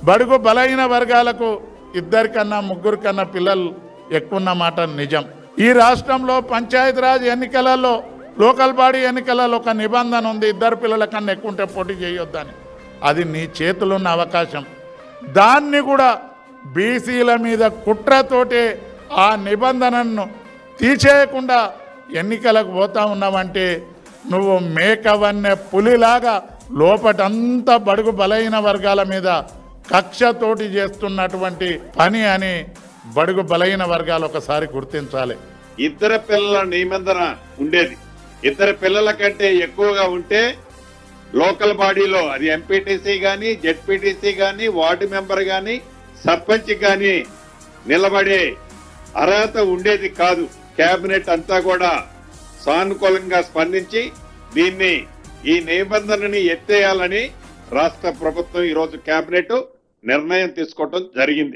బడుగు బలహీన వర్గాలకు ఇద్దరికన్నా ముగ్గురు కన్నా పిల్లలు ఎక్కువ మాట నిజం. ఈ రాష్ట్రంలో పంచాయతీరాజ్ ఎన్నికలలో లోకల్ బాడీ ఎన్నికలలో ఒక నిబంధన ఉంది, ఇద్దరు పిల్లల కన్నా ఎక్కువ ఉంటే పోటీ చేయొద్దని. అది నీ చేతులు ఉన్న అవకాశం. దాన్ని కూడా బీసీల మీద కుట్రతోటే ఆ నిబంధనను తీసేయకుండా ఎన్నికలకు పోతా ఉన్నావంటే నువ్వు మేకవన్నె పులిలాగా లోపటంతా బడుగు బలహీన వర్గాల మీద కక్షతోటి చేస్తున్నటువంటి పని అని బడుగు బలహీన వర్గాలు ఒకసారి గుర్తించాలి. ఇద్దరు పిల్లల నిబంధన ఉండేది. ఇద్దరు పిల్లల కంటే ఎక్కువగా ఉంటే లోకల్ బాడీలో అది ఎంపీటీసీ గాని, జెడ్పీటీసీ గాని, వార్డు మెంబర్ గాని, సర్పంచ్ గాని నిలబడే అర్హత ఉండేది కాదు. కేబినెట్ అంతా కూడా సానుకూలంగా స్పందించి దీన్ని ఈ నిబంధనని ఎత్తేయాలని రాష్ట్ర ప్రభుత్వం ఈరోజు కేబినెట్ నిర్ణయం తీసుకోవడం జరిగింది.